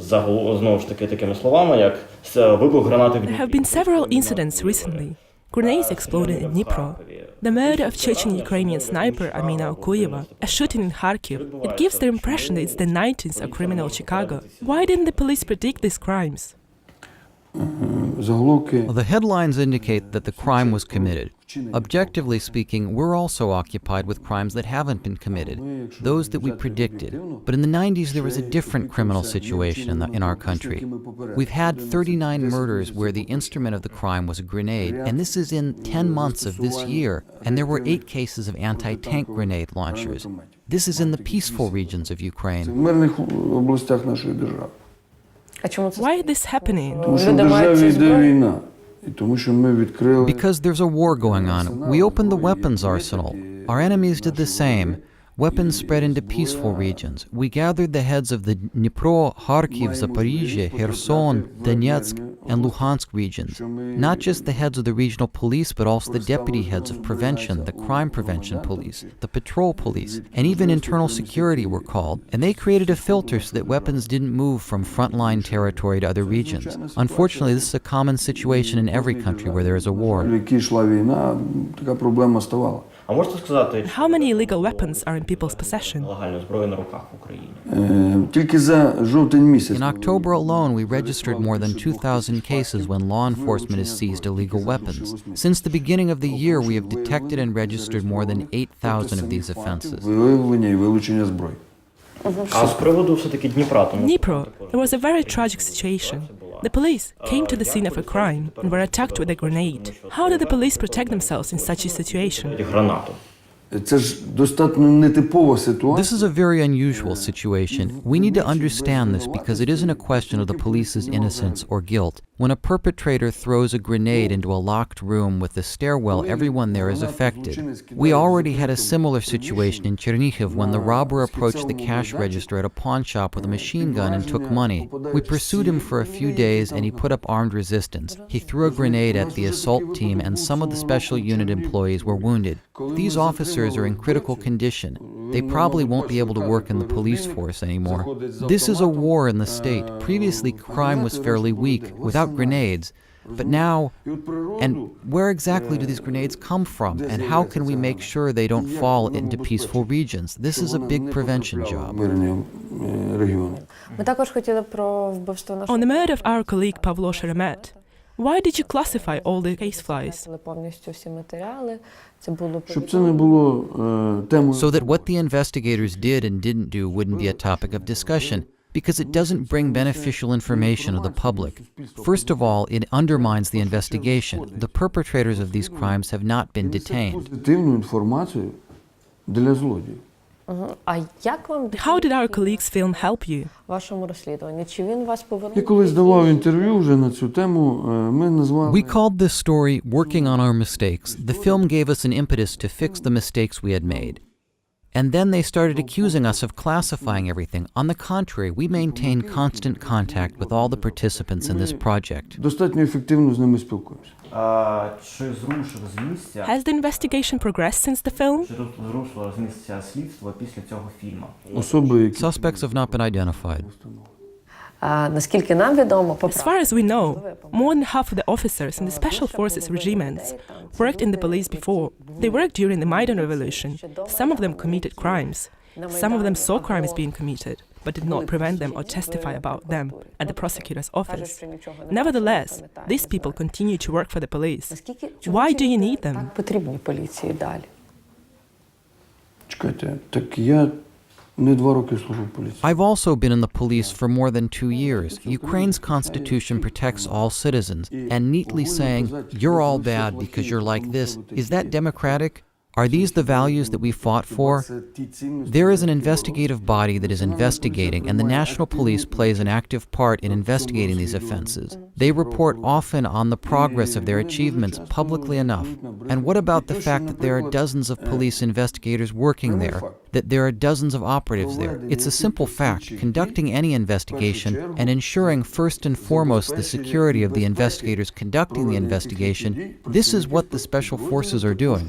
знову ж таки такими словами, як вибух гранати в There have been several incidents recently. Grenades exploded in Dnipro. The murder of Chechen-Ukrainian sniper Amina Okuyeva, a shooting in Kharkiv. It gives the impression that it's the 19th of criminal Chicago. Why didn't the police predict these crimes? Well, the headlines indicate that the crime was committed. Objectively speaking, we're also occupied with crimes that haven't been committed, those that we predicted. But in the 90s, there was a different criminal situation in our country. We've had 39 murders where the instrument of the crime was a grenade, and this is in 10 months of this year, and there were 8 cases of anti-tank grenade launchers. This is in the peaceful regions of Ukraine. Why is this happening? Because there's a war going on. We opened the weapons arsenal. Our enemies did the same. Weapons spread into peaceful regions. We gathered the heads of the Dnipro, Kharkiv, Zaporizhzhia, Kherson, Donetsk, and Luhansk regions. Not just the heads of the regional police, but also the deputy heads of prevention, the crime prevention police, the patrol police, and even internal security were called. And they created a filter so that weapons didn't move from frontline territory to other regions. Unfortunately, this is a common situation in every country where there is a war. How many illegal weapons are in people's possession? In October alone, we registered more than 2,000 cases when law enforcement has seized illegal weapons. Since the beginning of the year, we have detected and registered more than 8,000 of these offenses. Dnipro, there was a very tragic situation. The police came to the scene of a crime and were attacked with a grenade. How did the police protect themselves in such a situation? This is a very unusual situation. We need to understand this because it isn't a question of the police's innocence or guilt. When a perpetrator throws a grenade into a locked room with the stairwell, everyone there is affected. We already had a similar situation in Chernihiv when the robber approached the cash register at a pawn shop with a machine gun and took money. We pursued him for a few days and he put up armed resistance. He threw a grenade at the assault team and some of the special unit employees were wounded. These officers are in critical condition. They probably won't be able to work in the police force anymore. This is a war in the state. Previously, crime was fairly weak, without grenades. But now, and where exactly do these grenades come from? And how can we make sure they don't fall into peaceful regions? This is a big prevention job. On the murder of our colleague Pavlo Sheremet, why did you classify all the case files? So that what the investigators did and didn't do wouldn't be a topic of discussion, because it doesn't bring beneficial information to the public. First of all, it undermines the investigation. The perpetrators of these crimes have not been detained. How did our colleague's film help you? We called this story Working on Our Mistakes. The film gave us an impetus to fix the mistakes we had made. And then they started accusing us of classifying everything. On the contrary, we maintain constant contact with all the participants in this project. Has the investigation progressed since the film? Suspects have not been identified. As far as we know, more than half of the officers in the Special Forces regiments worked in the police before. They worked during the Maidan Revolution. Some of them committed crimes. Some of them saw crimes being committed, but did not prevent them or testify about them at the prosecutor's office. Nevertheless, these people continue to work for the police. Why do you need them? I've also been in the police for more than 2 years. Ukraine's constitution protects all citizens, and neatly saying, you're all bad because you're like this, is that democratic? Are these the values that we fought for? There is an investigative body that is investigating, and the National Police plays an active part in investigating these offenses. They report often on the progress of their achievements publicly enough. And what about the fact that there are dozens of police investigators working there, that there are dozens of operatives there? It's a simple fact. Conducting any investigation and ensuring first and foremost the security of the investigators conducting the investigation, this is what the Special Forces are doing.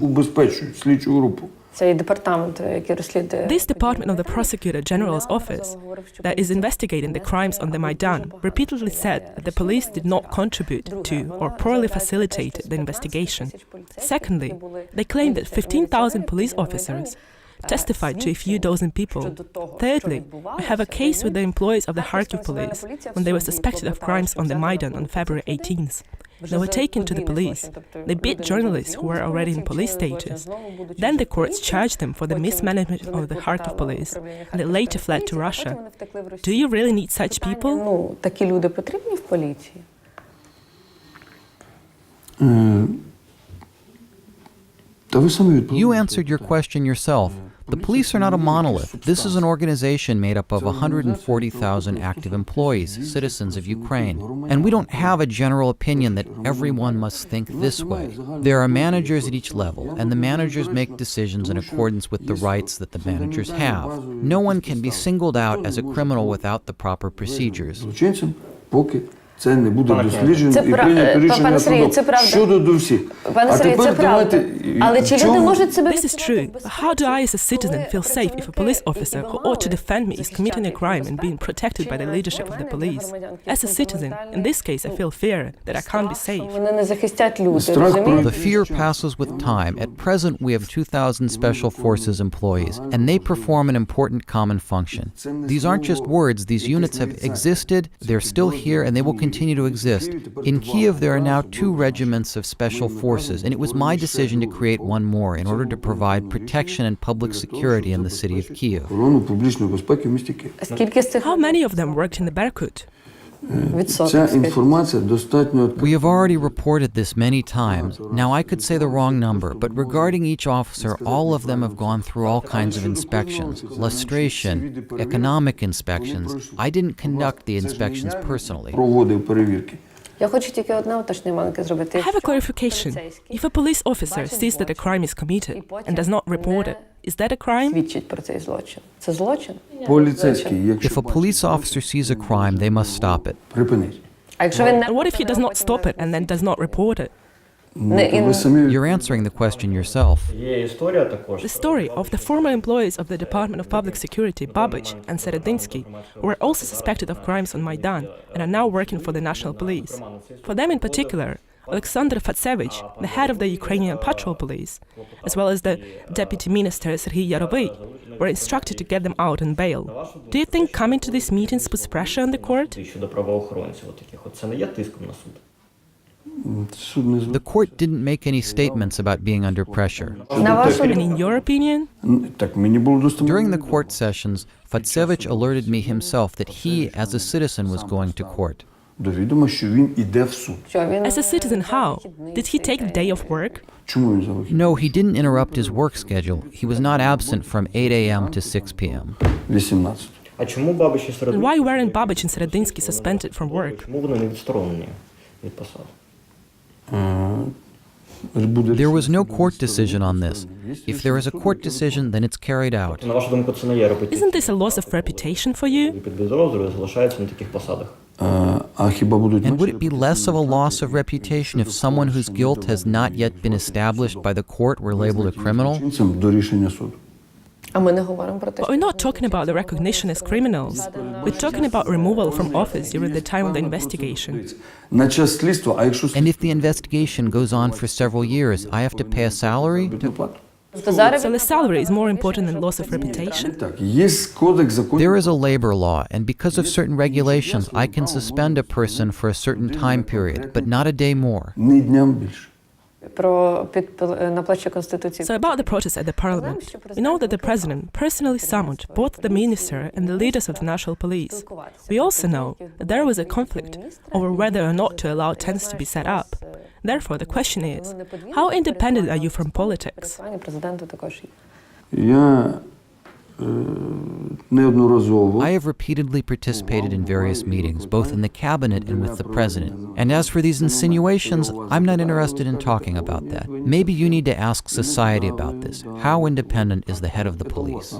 This department of the Prosecutor General's office that is investigating the crimes on the Maidan repeatedly said that the police did not contribute to or poorly facilitated the investigation. Secondly, they claimed that 15,000 police officers testified to a few dozen people. Thirdly, we have a case with the employees of the Kharkiv police when they were suspected of crimes on the Maidan on February 18th. They were taken to the police. They beat journalists who were already in police status. Then the courts charged them for the mismanagement of the Kharkiv police, and they later fled to Russia. Do you really need such people? You answered your question yourself. The police are not a monolith. This is an organization made up of 140,000 active employees, citizens of Ukraine. And we don't have a general opinion that everyone must think this way. There are managers at each level, and the managers make decisions in accordance with the rights that the managers have. No one can be singled out as a criminal without the proper procedures. Це не буде досліджено і прийнято рішення суду щодо до всіх. А тепер давайте... This is true, but how do I as a citizen feel safe if a police officer who ought to defend me is committing a crime and being protected by the leadership of the police? As a citizen, in this case I feel fear that I can't be safe. The fear passes with time. At present we have 2,000 Special Forces employees, and they perform an important common function. These aren't just words, these units have existed, they're still here, and they will continue to exist. In Kiev there are now 2 regiments of Special Forces, and it was my decision to create one more in order to provide protection and public security in the city of Kiev. How many of them worked in the Berkut? We have already reported this many times. Now I could say the wrong number, but regarding each officer, all of them have gone through all kinds of inspections, lustration, economic inspections. I didn't conduct the inspections personally. I have a clarification. If a police officer sees that a crime is committed and does not report it, is that a crime? If a police officer sees a crime, they must stop it. And what if he does not stop it and then does not report it? You're answering the question yourself. The story of the former employees of the Department of Public Security, Babic and Seredinsky, who were also suspected of crimes on Maidan and are now working for the National Police. For them in particular, Alexander Fatsevich, the head of the Ukrainian Patrol Police, as well as the Deputy Minister Serhiy Yarovy, were instructed to get them out on bail. Do you think coming to these meetings puts pressure on the court? The court didn't make any statements about being under pressure. And in your opinion? During the court sessions, Fatsevich alerted me himself that he, as a citizen, was going to court. As a citizen, how? Did he take the day off work? No, he didn't interrupt his work schedule. He was not absent from 8 a.m. to 6 p.m. And why weren't Babic and Seredinsky suspended from work? There was no court decision on this. If there is a court decision, then it's carried out. Isn't this a loss of reputation for you? And would it be less of a loss of reputation if someone whose guilt has not yet been established by the court were labeled a criminal? But we're not talking about the recognition as criminals. We're talking about removal from office during the time of the investigation. And if the investigation goes on for several years, I have to pay a salary? So the salary is more important than loss of reputation? There is a labor law, and because of certain regulations, I can suspend a person for a certain time period, but not a day more. So about the protest at the parliament, we know that the president personally summoned both the minister and the leaders of the national police. We also know that there was a conflict over whether or not to allow tents to be set up. Therefore, the question is, how independent are you from politics? I have repeatedly participated in various meetings, both in the cabinet and with the president. And as for these insinuations, I'm not interested in talking about that. Maybe you need to ask society about this. How independent is the head of the police?